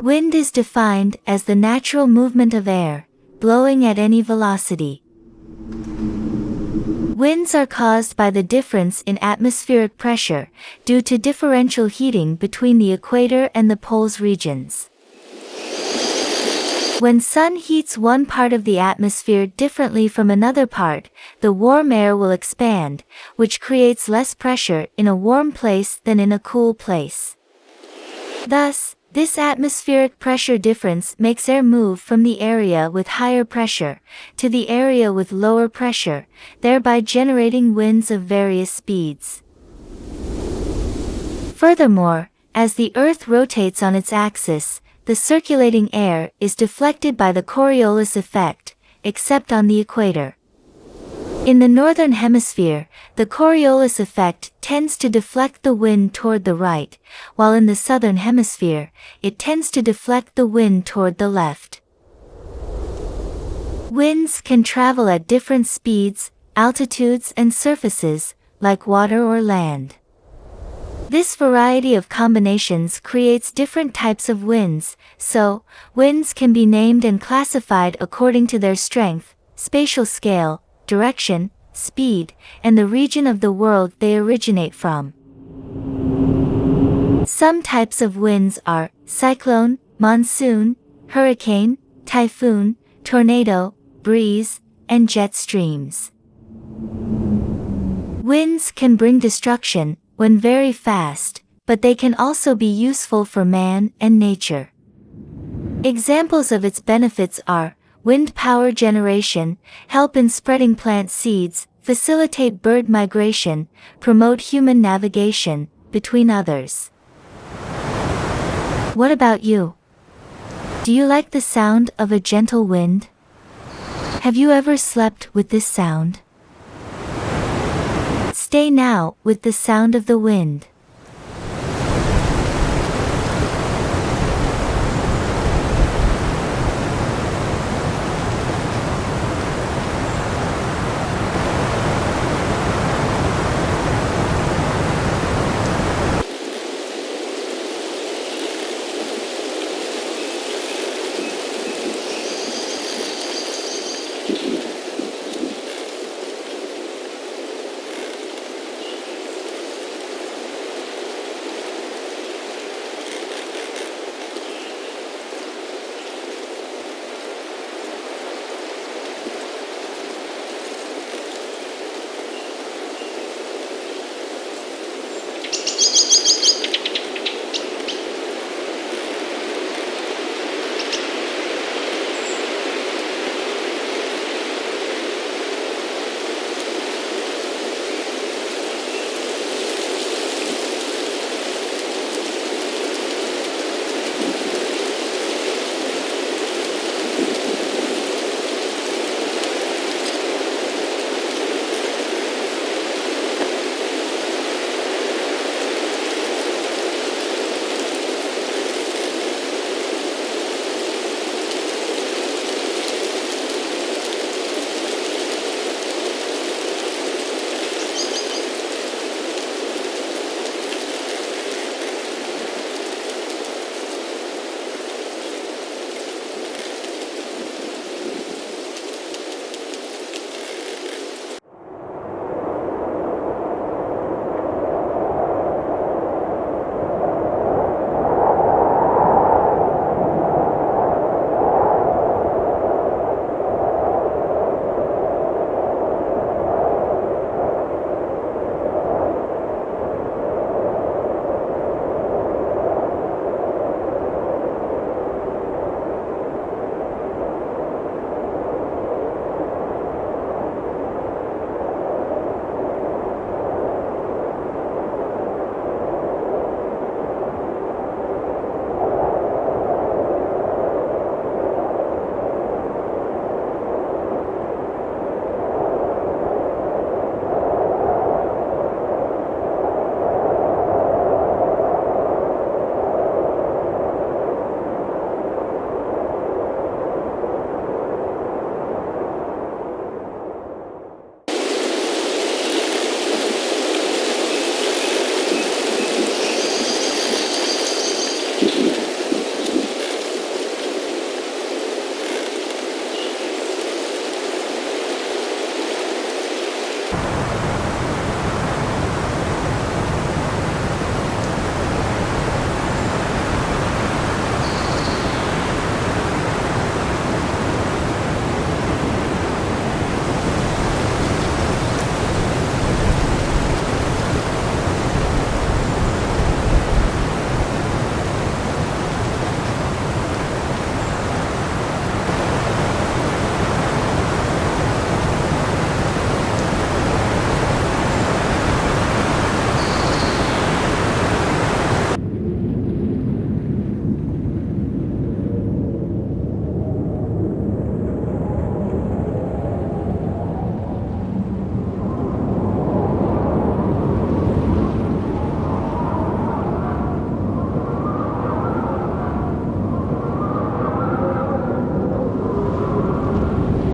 Wind is defined as the natural movement of air, blowing at any velocity. Winds are caused by the difference in atmospheric pressure, due to differential heating between the equator and the poles regions. When sun heats one part of the atmosphere differently from another part, the warm air will expand, which creates less pressure in a warm place than in a cool place. Thus, this atmospheric pressure difference makes air move from the area with higher pressure to the area with lower pressure, thereby generating winds of various speeds. Furthermore, as the Earth rotates on its axis, the circulating air is deflected by the Coriolis effect, except on the equator. In the northern hemisphere, the Coriolis effect tends to deflect the wind toward the right, while in the southern hemisphere, it tends to deflect the wind toward the left. Winds can travel at different speeds, altitudes and surfaces, like water or land. This variety of combinations creates different types of winds, so, winds can be named and classified according to their strength, spatial scale, direction, speed, and the region of the world they originate from. Some types of winds are cyclone, monsoon, hurricane, typhoon, tornado, breeze, and jet streams. Winds can bring destruction when very fast, but they can also be useful for man and nature. Examples of its benefits are wind power generation, help in spreading plant seeds, facilitate bird migration, promote human navigation, between others. What about you? Do you like the sound of a gentle wind? Have you ever slept with this sound? Stay now with the sound of the wind.